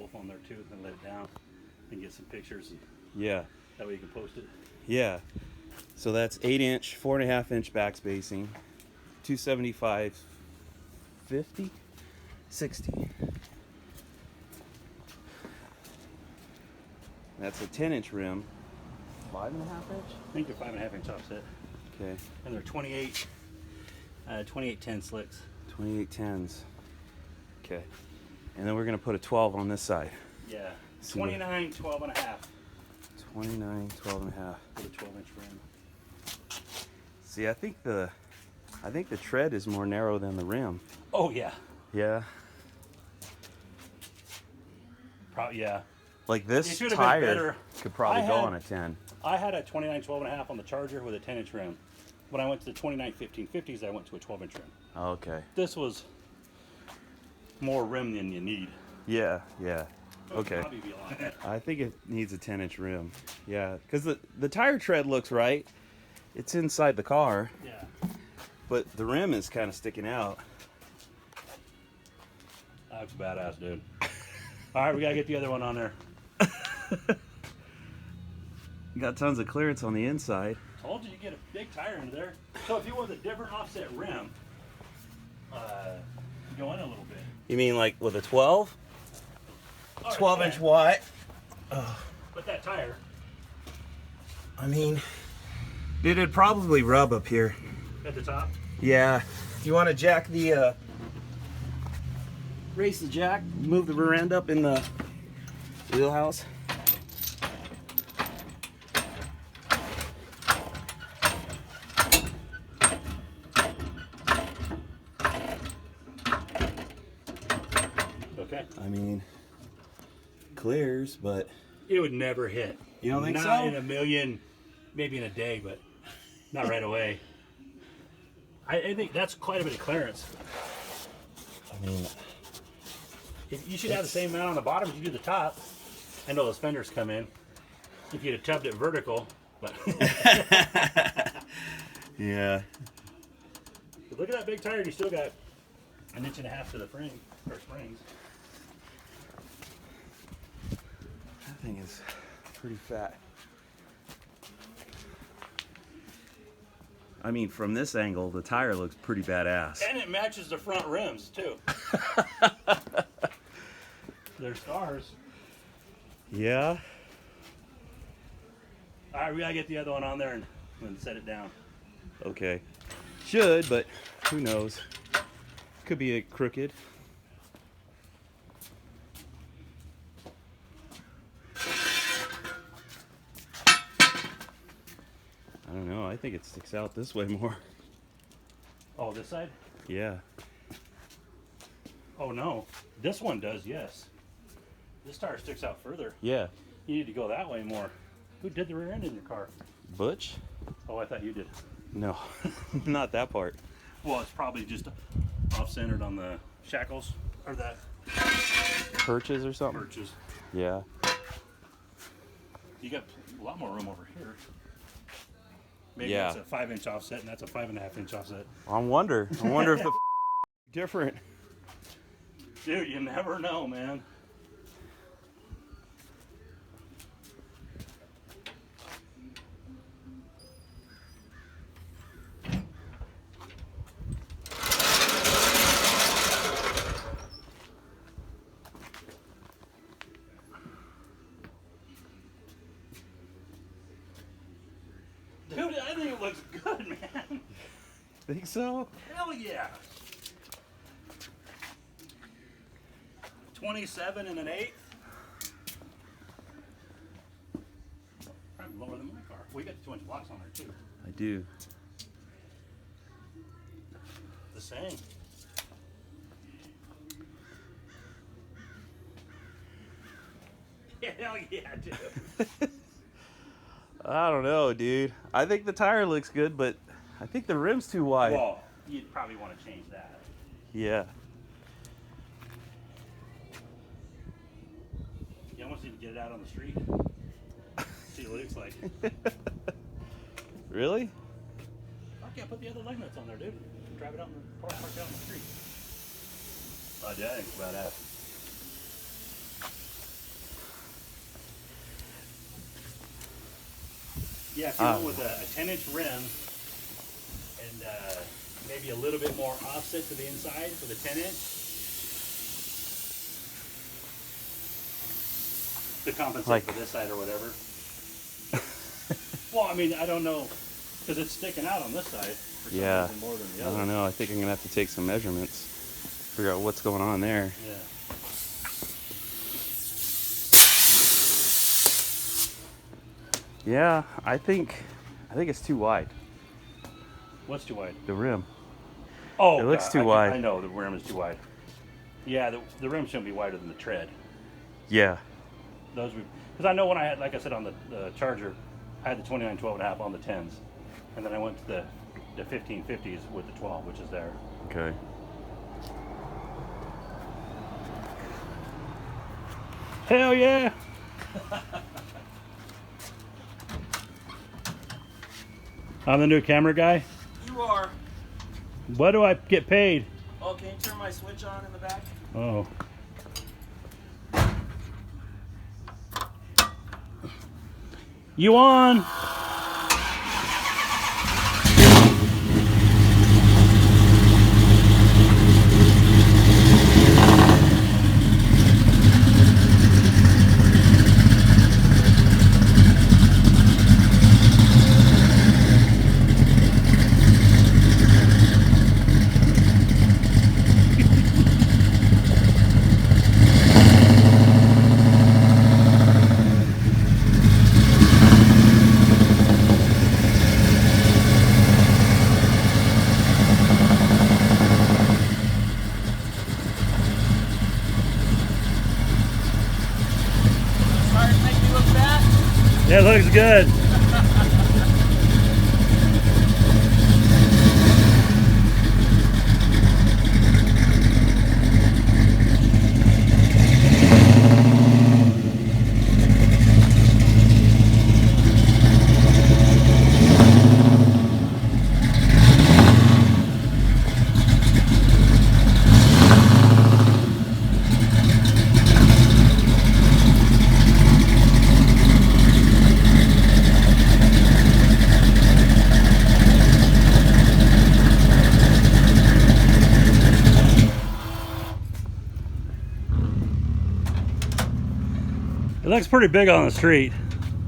phone there too, and let it down and get some pictures. And Yeah. that way you can post it. Yeah. So that's 8-inch, 4.5-inch back spacing, 275, 50, 60. That's a 10-inch rim, 5.5 inch. I think they're 5.5-inch offset, Okay. and they're 2810 slicks. 2810s. Okay. And then we're gonna put a 12 on this side. Yeah. See 29, 12 and a half. 29, 12 and a half. With a 12-inch rim. See, I think the tread is more narrow than the rim. Oh yeah. Yeah. Probably yeah. Like It this should have been tire better. could probably I go had- on a 10. I had a 29, 12 and a half on the Charger with a 10-inch rim. When I went to the 29 1550s, I went to a 12-inch rim. Okay. This was more rim than you need. Yeah, yeah. It would Okay. probably be a lot better. I think it needs a 10-inch rim. Yeah, because the tire tread looks right. It's inside the car, Yeah. but the rim is kind of sticking out. That's badass, dude. All right, we gotta get the other one on there. You got tons of clearance on the inside. Told you get a big tire into there. So if you want a different offset rim, go in a little bit. You mean like with a 12? Or 12-inch 10. wide? But that tire, I mean, it'd probably rub up here. at the top. Yeah. You want to jack the, raise the jack, move the rear end up in the wheelhouse. Okay. I mean, clears, but It would never hit. You don't think not so? in a million, maybe in a day, but not right away. I think that's quite a bit of clearance. I mean, You should have the same amount on the bottom as you do the top. I know those fenders come in. If you'd have tubbed it vertical, but yeah. But look at that big tire. You still got 1.5 inches to the frame or springs. That thing is pretty fat. I mean, from this angle, the tire looks pretty badass. And it matches the front rims too. They're stars. Yeah. All right, we gotta get the other one on there and set it down. Okay. Should, but who knows? Could be a crooked. I don't know. I think it sticks out this way more. Oh, this side? Yeah. Oh no, this one does. Yes. This tire sticks out further. Yeah. You need to go that way more. Who did the rear end in your car? Butch? Oh, I thought you did. No, not that part. Well, it's probably just off-centered on the shackles or the Perches or something? perches. Yeah. You got a lot more room over here. Maybe Yeah. that's a 5-inch offset and that's a 5.5-inch offset. I wonder if the different. Dude, you never know, man. Dude, I think it looks good, man. Think so? Hell yeah. 27 and an 1/8. Probably lower than my car. We got the 2-inch blocks on there too. I do. The same. Hell yeah, dude. I don't know, dude. I think the tire looks good, but I think the rim's too wide. Well, you'd probably want to change that. Yeah. You almost need to get it out on the street. See what it looks like. Really? Fuck yeah, put the other lug nuts on there, dude. Drive it out in the park out in the street. Oh, yeah, I think it's badass. Yeah, if you went with a 10-inch rim and maybe a little bit more offset to the inside with a 10-inch to compensate for this side or whatever. Well, I mean, I don't know, because it's sticking out on this side for some reason more than the other. I don't know. I think I'm gonna have to take some measurements, figure out what's going on there. Yeah. Yeah, I think it's too wide. What's too wide? The rim. Oh, it looks too wide. I know the rim is too wide. Yeah, the rim shouldn't be wider than the tread. Yeah. Those, because I know when I had, like I said, on the Charger, I had the 29 12.5 on the 10s, and then I went to the 1550s with the 12, which is there. Okay. Hell yeah! I'm the new camera guy. You are. What do I get paid? Oh, can you turn my switch on in the back? Oh. You on? Yeah, it looks good. It looks pretty big on the street.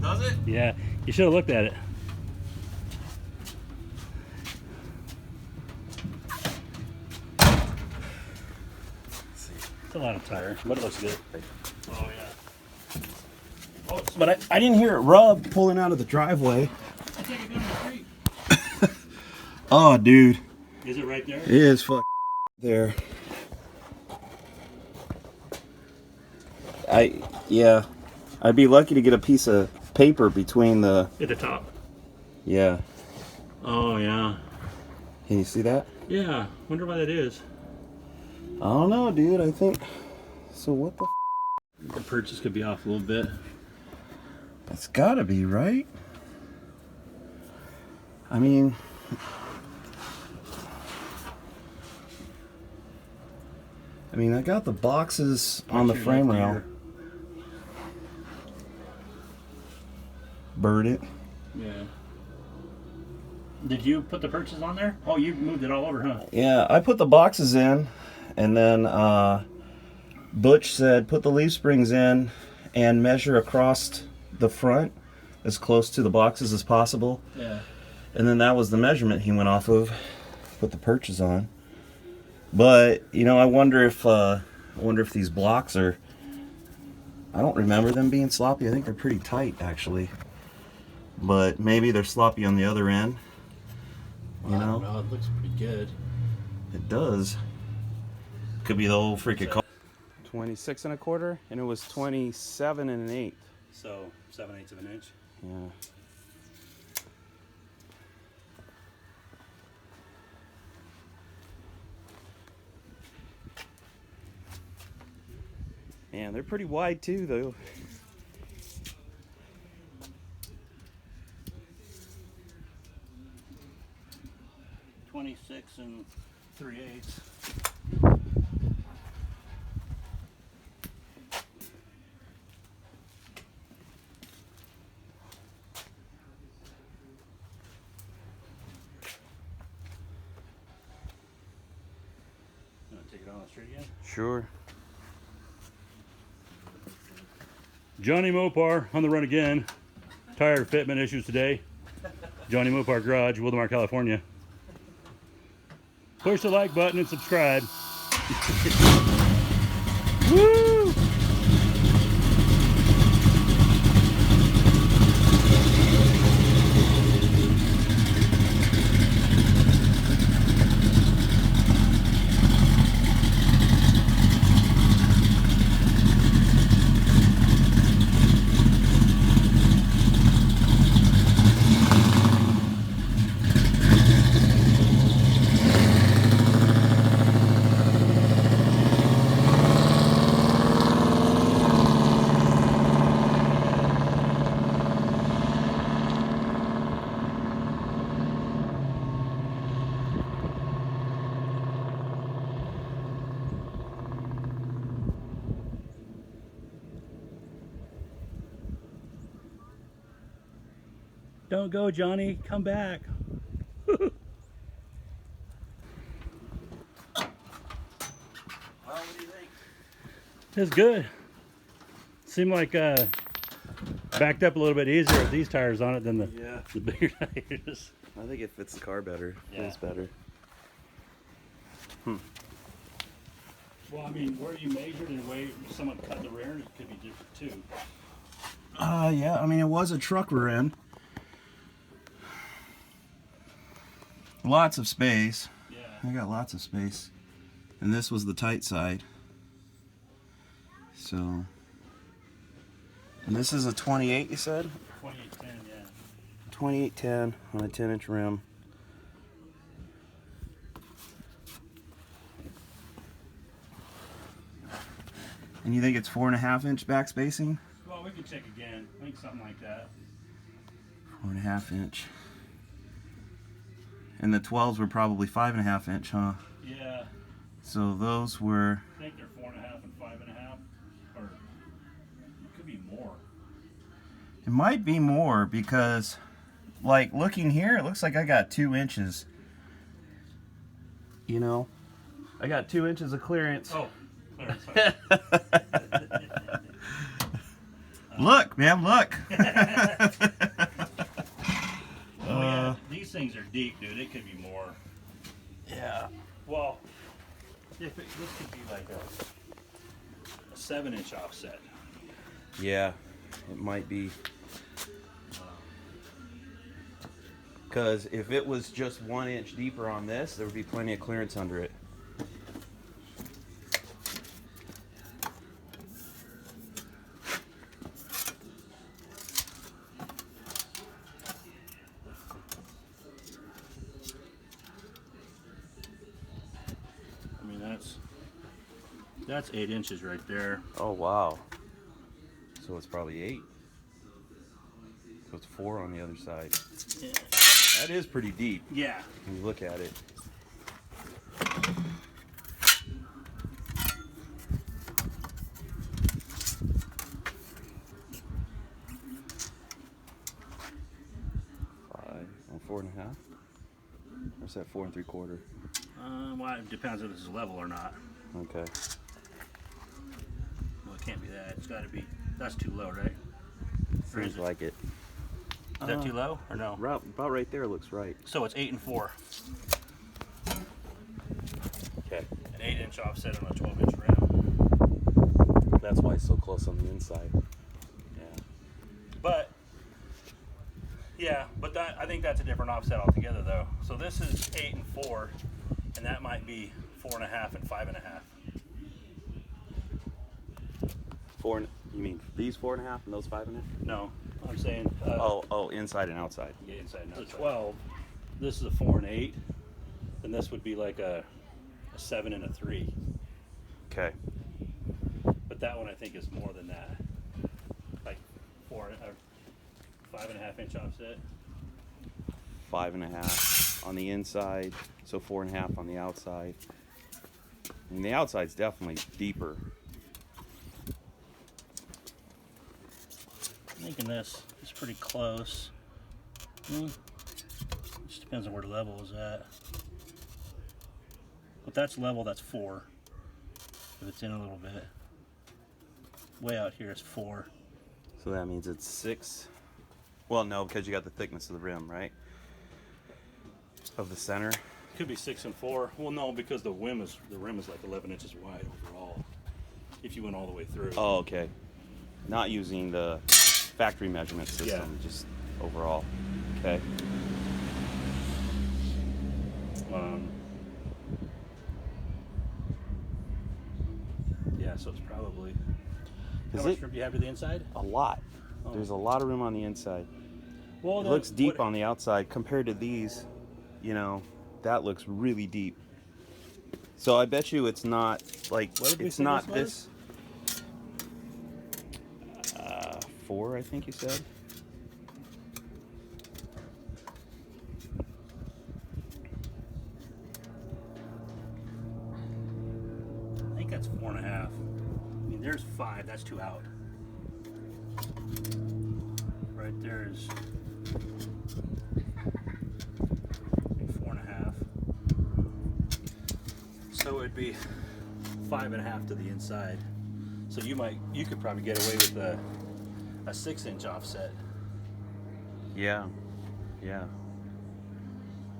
Does it? Yeah, you should have looked at it. It's a lot of tire, but it looks good. Oh yeah. Oh, But I didn't hear it rub pulling out of the driveway. I think it's down the street. Oh, dude. Is it right there? It is there. Yeah. I'd be lucky to get a piece of paper between the... At the top. Yeah. Oh yeah. Can you see that? Yeah. Wonder why that is. I don't know, dude. I think... So what the... The purchase could be off a little bit. It's gotta be, right? I mean... I got the boxes on the frame rail. Bird it. Yeah. Did you put the purchase on there? Oh, you moved it all over, huh? Yeah, I put the boxes in, and then Butch said put the leaf springs in and measure across the front as close to the boxes as possible. Yeah. And then that was the measurement he went off of. Put the purchase on. But I wonder if these blocks are. I don't remember them being sloppy. I think they're pretty tight, actually. But maybe they're sloppy on the other end. I don't know. It looks pretty good. It does. Could be the whole freaking car. 26 1/4, and it was 27 1/8. So 7/8 of an inch. Yeah. Man, they're pretty wide too, though. .26 3/8. down the street again? Sure. Johnny Mopar on the run again. Tire fitment issues today. Johnny Mopar Garage, Wildomar, California. Push the like button and subscribe. Woo! Don't go, Johnny. Come back. Well, what do you think? It's good. Seemed like backed up a little bit easier with these tires on it than the bigger tires. I think it fits the car better. Yeah. Feels better. Well, I mean, where you measured and where someone cut the rear, it could be different too. Yeah, I mean, it was a truck rear end. Lots of space. Yeah. I got lots of space. And this was the tight side. So. And this is a 28, you said? 2810, yeah. 2810 on a 10-inch rim. And you think it's 4.5-inch back spacing? Well, we could check again. I think something like that. 4.5-inch. And the 12s were probably 5.5-inch, huh? Yeah. So those were. I think they're 4.5 and 5.5, or it could be more. It might be more because, like, looking here, it looks like I got 2 inches. You know, I got 2 inches of clearance. Oh, clearance. Look, man, look. Oh yeah, these things are deep, dude. It could be more. Yeah. Well, this could be like a 7-inch offset. Yeah, it might be. Because if it was just 1 inch deeper on this, there would be plenty of clearance under it. I mean, that's 8 inches right there. Oh, wow. So it's probably 8. So it's 4 on the other side. Yeah. That is pretty deep Yeah. when you look at it. Five, 4.5? Or is that 4 3/4? Well, it depends if this is level or not. Okay. Well, it can't be that. It's got to be. That's too low, right? Or is Seems it? like it. Is that too low or no? About right there looks right. So it's 8 and 4. Okay. An 8-inch offset on a 12-inch rim. That's why it's so close on the inside. Yeah. But that, I think that's a different offset altogether, though. So this is 8 and 4, and that might be 4.5 and 5.5. 4. You mean these 4.5 and those 5.5? No, I'm saying. Inside and outside. Yeah, inside and outside. The 12. This is a 4 and 8, and this would be like a 7 and a 3. Okay. But that one I think is more than that. Like 5.5 inch offset. 5.5 on the inside, so 4.5 on the outside. And the outside's definitely deeper. I'm thinking this is pretty close. Just depends on where the level is at. But that's level, that's 4. If it's in a little bit. Way out here is 4. So that means it's 6. Well, no, because you got the thickness of the rim, right? Of the center. Could be 6 and 4. Well, no, because the rim is like 11 inches wide overall. If you went all the way through. Oh, okay. Not using the factory measurement system, just overall. Okay. Yeah, so it's probably. Is How much it room do you have to the inside? a lot? Oh. There's a lot of room on the inside. Well, It looks deep on the outside compared to these. You know, that looks really deep. So I bet you it's not like it's not this. 4, I think you said. I think that's 4.5. I mean, there's 5. That's 2 out. Right there's 4.5. So it'd be 5.5 to the inside. So you could probably get away with a 6-inch offset. Yeah. Yeah.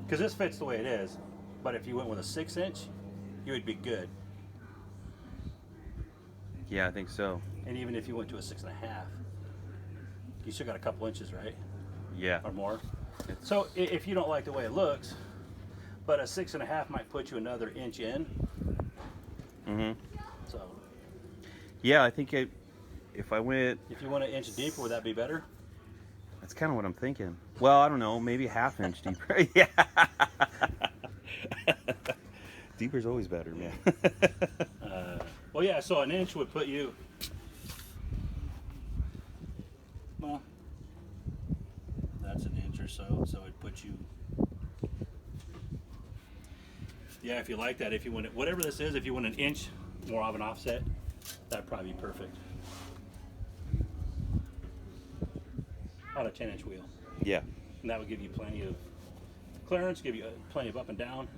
Because this fits the way it is. But if you went with a 6-inch, you would be good. Yeah, I think so. And even if you went to a 6.5, you still got a couple inches, right? Yeah. Or more. So if you don't like the way it looks, but a 6.5 might put you another inch in. Mhm. So. Yeah, I think if I went. If you went an inch deeper, would that be better? That's kind of what I'm thinking. Well, I don't know, maybe a half inch deeper. Yeah. Deeper's always better, man. Well, yeah. So an inch would put you. Well, that's an inch or so. So it'd put you. Yeah, if you like that, if you want it, whatever this is, if you want an inch more of an offset, that'd probably be perfect. On a 10-inch wheel. Yeah. And that would give you plenty of clearance, give you plenty of up and down.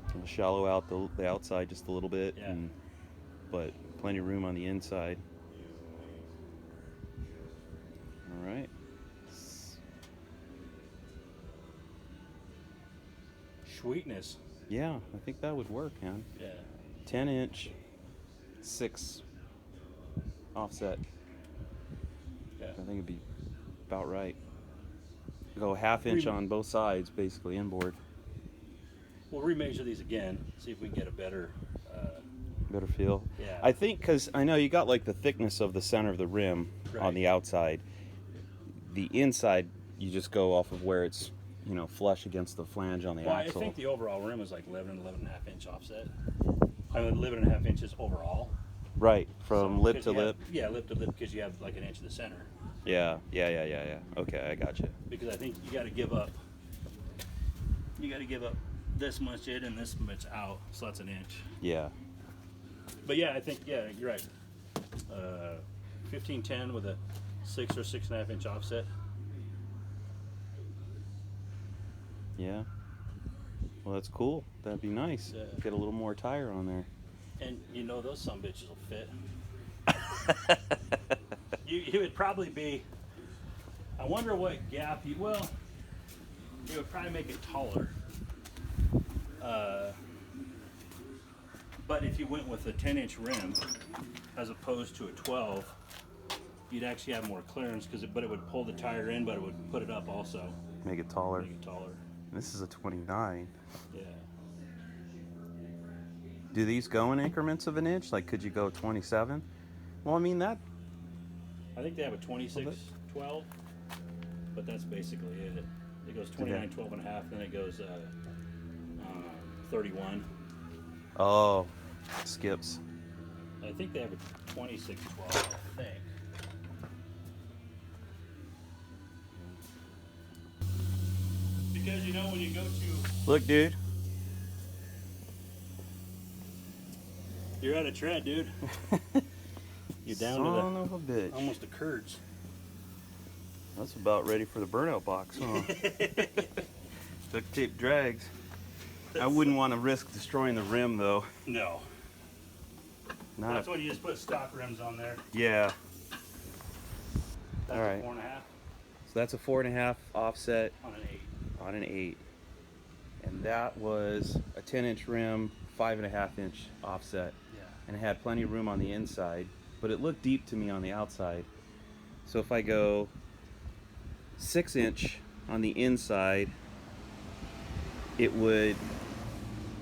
It'll shallow out the outside just a little bit, Yeah. but plenty of room on the inside. All right. Sweetness. Yeah, I think that would work, man. Yeah. 10-inch, 6 offset. Yeah. I think it'd be about right. Go half inch on both sides, basically inboard. We'll remeasure these again, see if we can get a better. Better feel. Yeah. I think because I know you got like the thickness of the center of the rim Right. on the outside. The inside, you just go off of where it's flush against the flange on the Well, axle. I think the overall rim is like 11.5 inch offset. I mean, 11.5 inches overall. Right, from So, lip because to you have- lip. Yeah, lip to lip, because you have like an inch in the center. Yeah. Okay, I got you. Because I think you got to give up. You got to give up this much in and this much out, so that's an inch. Yeah. But yeah, I think you're right. 1510 with a 6 or 6.5 inch offset. Yeah. Well, that's cool. That'd be nice. Yeah. Get a little more tire on there. And those some bitches will fit. You would probably be. I wonder what gap you. Well, it would probably make it taller. But if you went with a 10-inch rim as opposed to a 12, you'd actually have more clearance but it would pull the tire in, but it would put it up also. Make it taller. Make it taller. This is a 29. Yeah. Do these go in increments of an inch? Like, could you go 27? Well, I mean that. I think they have a 26, 12, but that's basically it. It goes 29, 12 and a half, then it goes 31. Oh, skips. I think they have a 26, 12, I think. Because when you go to... Look, dude. You're out of tread, dude. You're down Son to of a bitch. almost the curds. That's about ready for the burnout box, huh? Duct tape drags. I wouldn't want to risk destroying the rim, though. No. Not That's when you just put stock rims on there. yeah. That's All right. a 4.5 So that's a 4.5 offset on an 8. on an 8. And that was a 10-inch rim, 5.5-inch offset. Yeah. And it had plenty of room on the inside, but it looked deep to me on the outside. So if I go 6-inch on the inside, it would,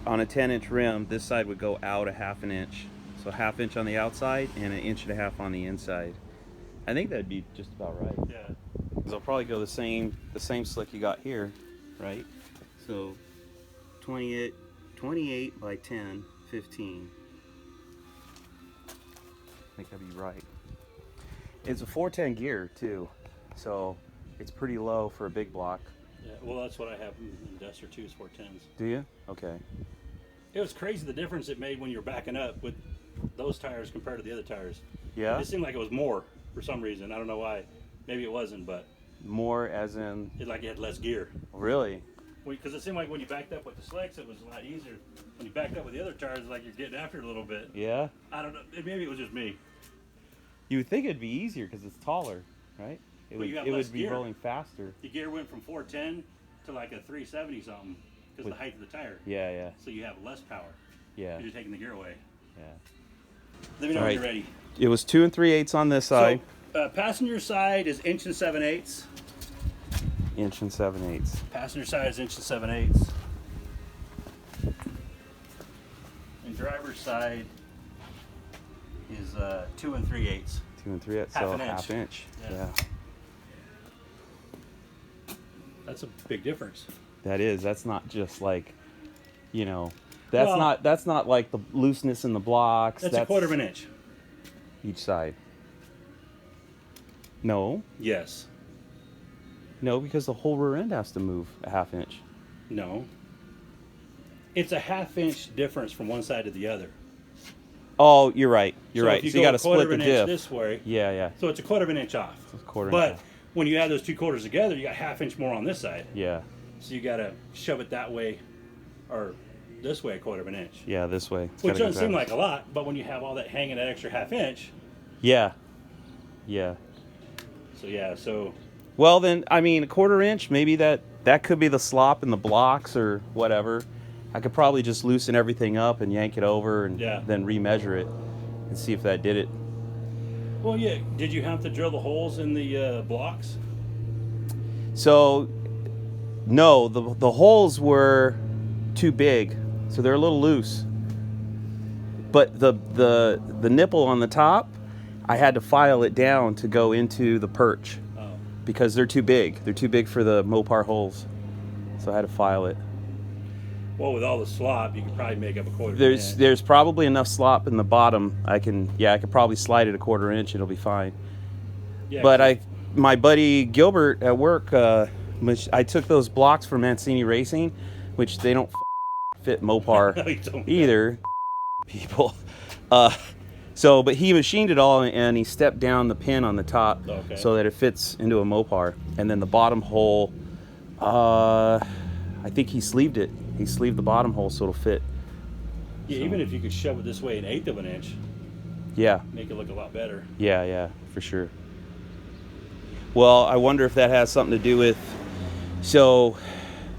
on a 10-inch rim, this side would go out a 1/2 inch. So 1/2 inch on the outside and 1.5 inches on the inside. I think that'd be just about right. Yeah. Because I'll probably go the same slick you got here, right? So 28 by 10, 15. I think that'd be right. It's a 410 gear too, so it's pretty low for a big block. Yeah. Well, that's what I have in Duster too, is 410s. Do you? Okay. It was crazy the difference it made when you're backing up with those tires compared to the other tires. Yeah? It seemed like it was more for some reason. I don't know why. Maybe it wasn't, but More as in, it like it had less gear. really? Because it seemed like when you backed up with the slicks, it was a lot easier. When you backed up with the other tires, it's like you're getting after it a little bit. Yeah? I don't know. Maybe it was just me. You would think it'd be easier because it's taller, right? Well, you have it less would be gear. rolling faster. The gear went from 410 to like a 370 something because of the height of the tire. Yeah, yeah, So you have less power. yeah, You're just taking the gear away. yeah. Let me know All when right. you're ready. It was 2 3/8 on this side. So, passenger side is 1 7/8. 1 7/8. Passenger side is 1 7/8. And driver's side is 2 3/8. 2 3/8, Half so an inch. 1/2 inch. Yeah. Yeah. That's a big difference. That is. That's not just like, you know, that's Well- not like the looseness in the blocks. That's a 1/4 inch. each side. No, Yes. no, because the whole rear end has to move a 1/2 inch. No. It's a 1/2 inch difference from one side to the other. Oh, you're right. You're So right. if you So you go got to a quarter split of the an diff. inch this way, Yeah, yeah. so it's a 1/4 inch off. It's a 1/4 But inch. when you add those two quarters together, you got 1/2 inch more on this side. Yeah, So you got to shove it that way, or this way, a 1/4 inch. yeah. This way. It's Which gotta go doesn't seem fast. like a lot, but when you have all that hanging that extra 1/2 inch, Yeah, yeah. so yeah, so Well, then, I mean, a 1/4 inch, maybe that could be the slop in the blocks or whatever. I could probably just loosen everything up and yank it over and Yeah. then remeasure it and see if that did it. well, yeah. Did you have to drill the holes in the blocks? So, no, the holes were too big, so they're a little loose. But the nipple on the top, I had to file it down to go into the perch Oh, because they're too big. They're too big for the Mopar holes, so I had to file it. well, with all the slop, you could probably make up a 1/4 inch. There's probably enough slop in the bottom. I could probably slide it a 1/4 inch. It'll be fine. Yeah, But 'cause- my buddy Gilbert at work, which I took those blocks from Mancini Racing, which they don't fit Mopar No, you don't. either. People. But he machined it all and he stepped down the pin on the top Okay. so that it fits into a Mopar. And then the bottom hole, I think he sleeved it. He sleeved the bottom hole so it'll fit. Yeah, even if you could shove it this way 1/8 of an inch, Yeah. make it look a lot better. Yeah, for sure. Well, I wonder if that has something to do with. So,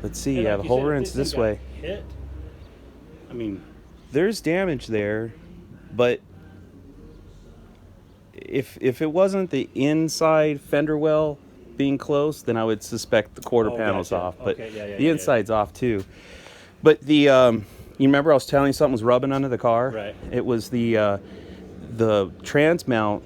let's see. And Yeah, like the you whole said, if rear's this thing way. got Hit. I mean, There's damage there, but if it wasn't the inside fender well being close, then I would suspect the quarter Oh, panel's gotcha. off. But Okay, yeah, the inside's off too. But the you remember I was telling you something was rubbing under the car? Right. It was the trans mount,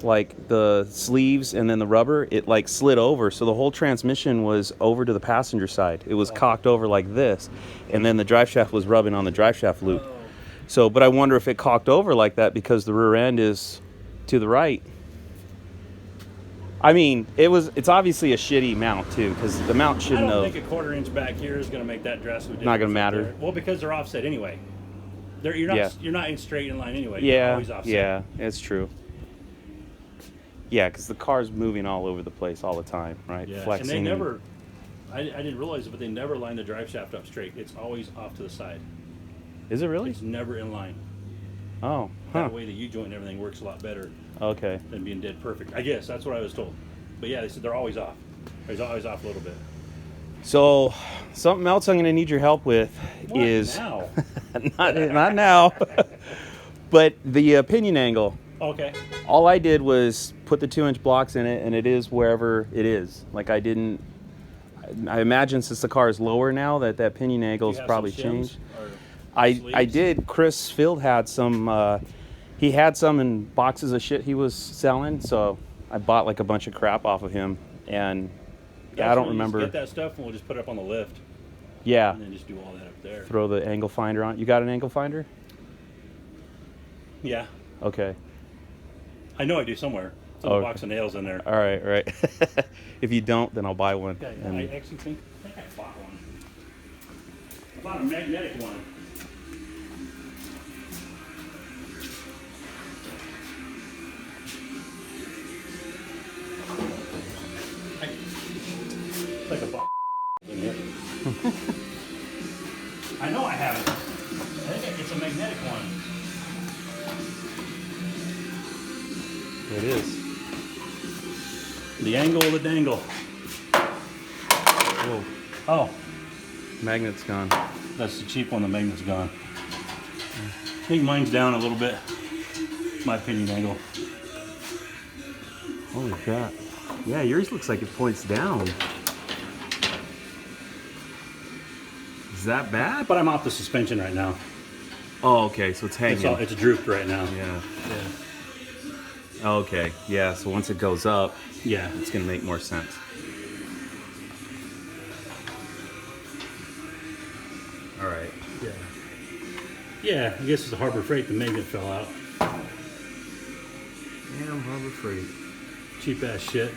like the sleeves and then the rubber, it like slid over, so the whole transmission was over to the passenger side. It was cocked over like this, and then the drive shaft was rubbing on the drive shaft loop. Oh. So, but I wonder if it cocked over like that because the rear end is to the right. I mean, it's obviously a shitty mount too, because the mount I shouldn't don't have. think a 1/4 inch back here is going to make that drastic difference. Not gonna up matter. there. Well, because they're offset anyway. You're not in straight in line anyway. You're always offset. Yeah, it's true. Yeah, because the car's moving all over the place all the time, right? Yeah, Flexing. and they never. I didn't realize it, but they never line the drive shaft up straight. It's always off to the side. Is it really? It's never in line. Oh, huh. That way the U-joint and everything works a lot better Okay. than being dead perfect. I guess that's what I was told. But yeah, they said they're always off. They're always off a little bit. So, something else I'm going to need your help with What is now? not now, but the pinion angle. Okay. All I did was put the 2-inch blocks in it, and it is wherever it is. Like I imagine since the car is lower now that pinion angle has probably changed. I did. Chris Field had some. He had some in boxes of shit he was selling, so I bought like a bunch of crap off of him. And yeah, I don't remember. Get that stuff, and we'll just put it up on the lift. Yeah. And then just do all that up there. Throw the angle finder on. You got an angle finder? Yeah. Okay. I know I do somewhere. It's in a box of nails in there. All right. If you don't, then I'll buy one. Yeah, I actually think I bought one. I bought a magnetic one. It's like a box in here. I know I have it. I think it's a magnetic one. It is. The angle of the dangle. Whoa. Oh, Magnet's gone. that's the cheap one. The magnet's gone. I think mine's down a little bit. My pinion angle. Holy crap. Yeah, yours looks like it points down. Is that bad? But I'm off the suspension right now. Oh, okay, so it's hanging. It's drooped right now. Yeah. Okay, yeah, so once it goes up, Yeah. it's going to make more sense. All right. Yeah. Yeah, I guess it's a Harbor Freight. The magnet fell out. Damn, Harbor Freight. Cheap ass shit.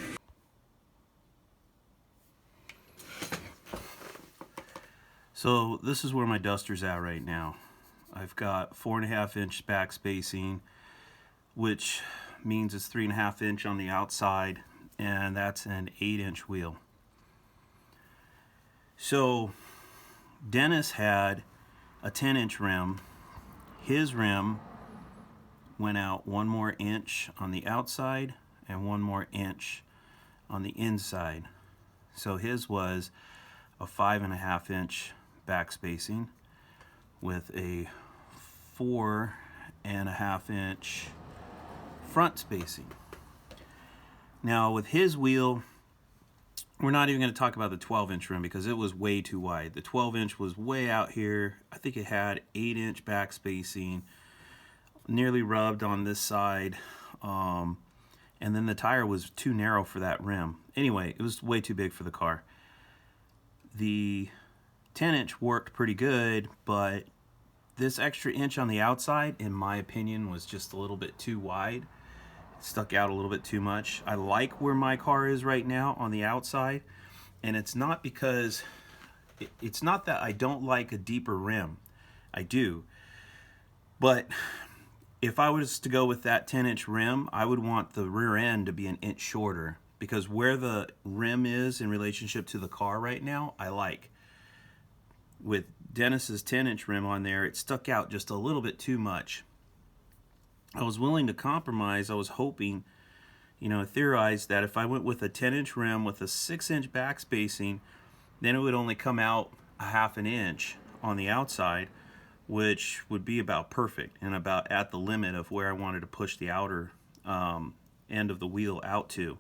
So this is where my duster's at right now. I've got 4.5-inch back spacing, which means it's 3.5 inch on the outside, and that's an 8-inch wheel. So Dennis had a 10-inch rim. His rim went out 1 more inch on the outside and 1 more inch on the inside. So his was a 5.5-inch back spacing with a 4.5-inch front spacing. Now with his wheel, we're not even going to talk about the 12-inch rim because it was way too wide. The 12-inch was way out here. I think it had 8-inch back spacing, nearly rubbed on this side, and then the tire was too narrow for that rim. Anyway, it was way too big for the car. The 10-inch worked pretty good, but this extra inch on the outside, in my opinion, was just a little bit too wide. It stuck out a little bit too much. I like where my car is right now on the outside, and it's not because it's not that I don't like a deeper rim. I do. But if I was to go with that 10-inch rim, I would want the rear end to be an inch shorter, because where the rim is in relationship to the car right now, I like. With Dennis's 10-inch rim on there, it stuck out just a little bit too much. I was willing to compromise. I was hoping, theorized that if I went with a 10-inch rim with a 6-inch back spacing, then it would only come out a 1/2 inch on the outside, which would be about perfect and about at the limit of where I wanted to push the outer end of the wheel out to.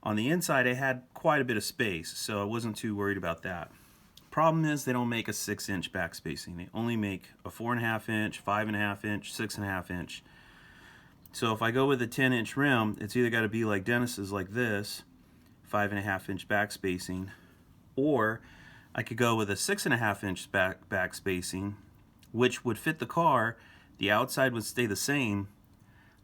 On the inside, I had quite a bit of space, so I wasn't too worried about that. Problem is, they don't make a 6-inch back spacing. They only make a 4.5-inch, 5.5-inch, 6.5-inch. So if I go with a 10-inch rim, it's either got to be like Dennis's, like this, 5.5-inch back spacing, or I could go with a 6.5-inch back spacing, which would fit the car. The outside would stay the same,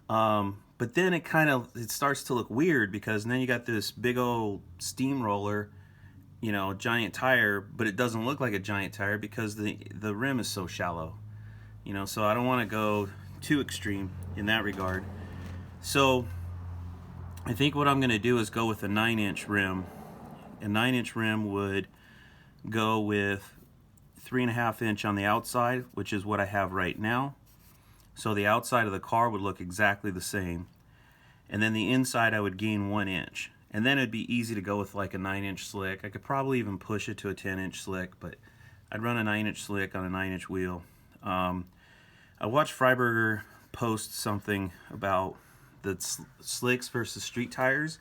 but then it starts to look weird, because then you got this big old steamroller, giant tire, but it doesn't look like a giant tire because the rim is so shallow. So I don't want to go too extreme in that regard. So I think what I'm going to do is go with a 9-inch rim. A 9-inch rim would go with 3.5 inch on the outside, which is what I have right now. So the outside of the car would look exactly the same. And then the inside I would gain 1 inch. And then it'd be easy to go with like a 9-inch slick. I could probably even push it to a 10-inch slick, but I'd run a 9-inch slick on a 9-inch wheel. I watched Freiberger post something about the slicks versus street tires,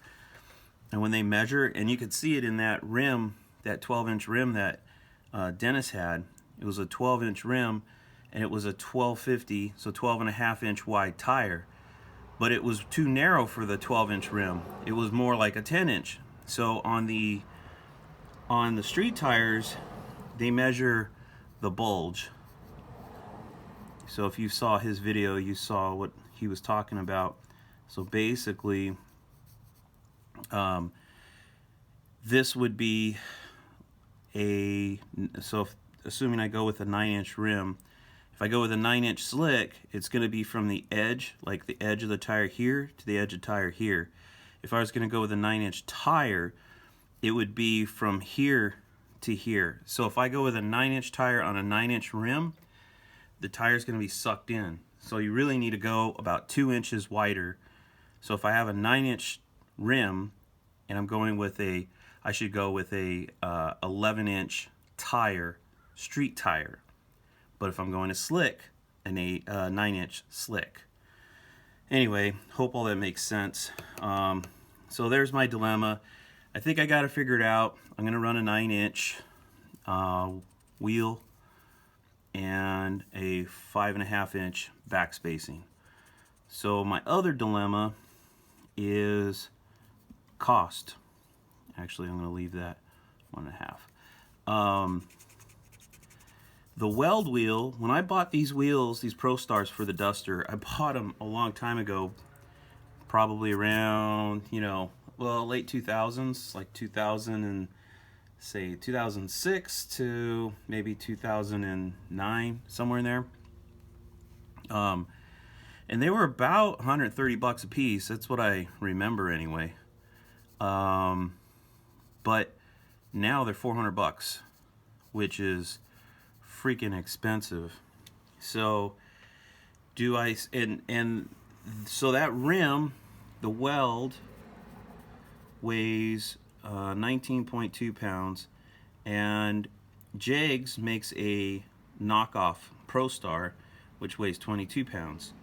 and when they measure, and you could see it in that rim, that 12-inch rim that Dennis had. It was a 12-inch rim, and it was a 1250, so 12.5-inch wide tire, but it was too narrow for the 12-inch rim. It was more like a 10-inch. So on the street tires, they measure the bulge. So if you saw his video, you saw what he was talking about. So basically, this would be assuming I go with a 9-inch rim, if I go with a 9-inch slick, it's going to be from the edge, like the edge of the tire here, to the edge of the tire here. If I was going to go with a 9-inch tire, it would be from here to here. So if I go with a 9-inch tire on a 9-inch rim, the tire is going to be sucked in. So you really need to go about 2 inches wider. So if I have a 9-inch rim and I'm going with I should go with a 11-inch tire, street tire. But if I'm going to slick, a 9-inch slick. Anyway, hope all that makes sense. So there's my dilemma. I think I got it figured out. I'm going to run a 9-inch wheel and a 5.5-inch back spacing. So my other dilemma is cost. Actually, I'm going to leave that 1.5. The weld wheel, when I bought these wheels, these Pro Stars for the Duster, I bought them a long time ago, probably around, late 2000s, like 2006 to maybe 2009, somewhere in there. And they were about 130 bucks a piece. That's what I remember anyway. But now they're 400 bucks, which is freaking expensive. So so that rim, the weld, weighs 19.2 pounds, and Jegs makes a knockoff Pro Star which weighs 22 pounds.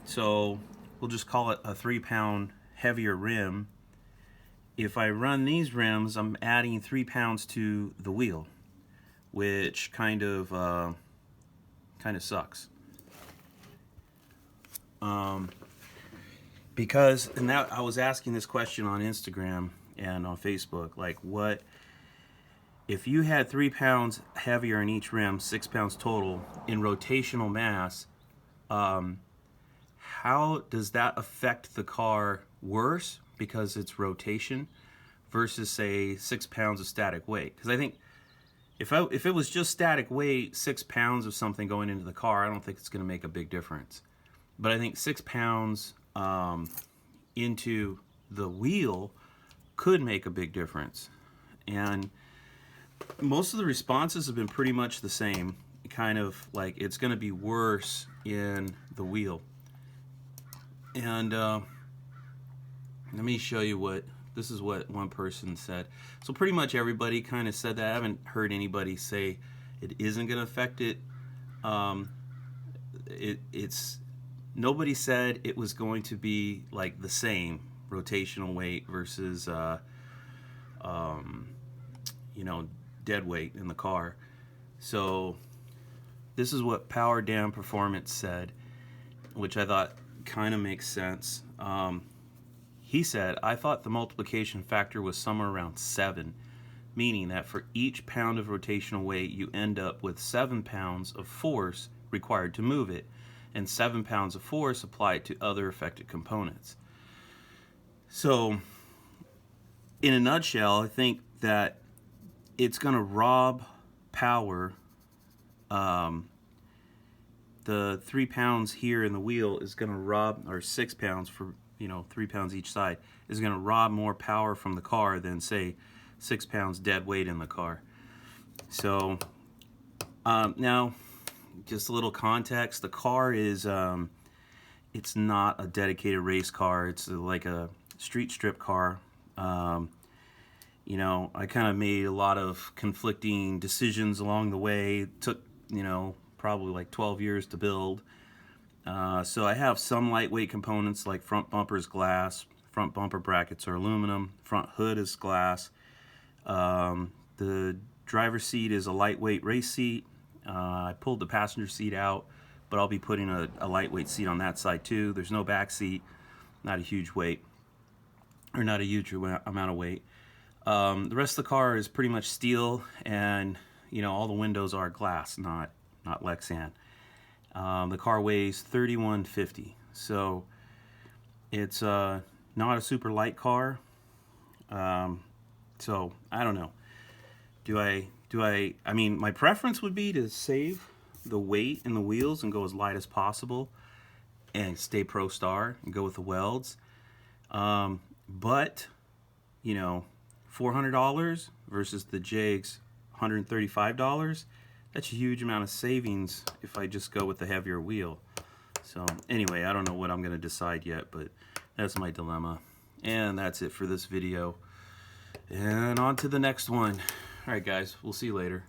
So we'll just call it a 3-pound heavier rim. If I run these rims, I'm adding 3 pounds to the wheel, which kind of sucks. Because I was asking this question on Instagram and on Facebook, like, what if you had 3 pounds heavier in each rim, 6 pounds total in rotational mass? How does that affect the car worse because it's rotation versus, say, 6 pounds of static weight? Because I think if it was just static weight, 6 pounds of something going into the car, I don't think it's going to make a big difference. But I think 6 pounds into the wheel could make a big difference. And most of the responses have been pretty much the same, kind of like it's going to be worse in the wheel. And let me show you this is what one person said. So pretty much everybody kind of said that. I haven't heard anybody say it isn't going to affect it. Nobody said it was going to be like the same rotational weight versus dead weight in the car. So this is what Power Down Performance said, which I thought kind of makes sense. He said, I thought the multiplication factor was somewhere around 7, meaning that for each pound of rotational weight, you end up with 7 pounds of force required to move it, and 7 pounds of force applied to other affected components. So, in a nutshell, I think that it's going to rob power. The 3 pounds here in the wheel is going to rob, or 6 pounds for 3 pounds each side, is going to rob more power from the car than, say, 6 pounds dead weight in the car. So now just a little context. The car is, it's not a dedicated race car. It's like a street strip car. You know, I kind of made a lot of conflicting decisions along the way. It took, you know, probably like 12 years to build. So I have some lightweight components, like front bumper is glass, front bumper brackets are aluminum, front hood is glass. The driver's seat is a lightweight race seat. I pulled the passenger seat out, but I'll be putting a lightweight seat on that side too. There's no back seat, not a huge weight, or not a huge amount of weight. The rest of the car is pretty much steel, and you know, all the windows are glass, not Lexan. The car weighs 3150, so it's not a super light car. So I don't know. I mean, my preference would be to save the weight in the wheels and go as light as possible and stay Pro Star and go with the welds. But, you know, $400 versus the Jag's $135, that's a huge amount of savings if I just go with the heavier wheel. So anyway, I don't know what I'm going to decide yet, but that's my dilemma. And that's it for this video. And on to the next one. All right, guys, we'll see you later.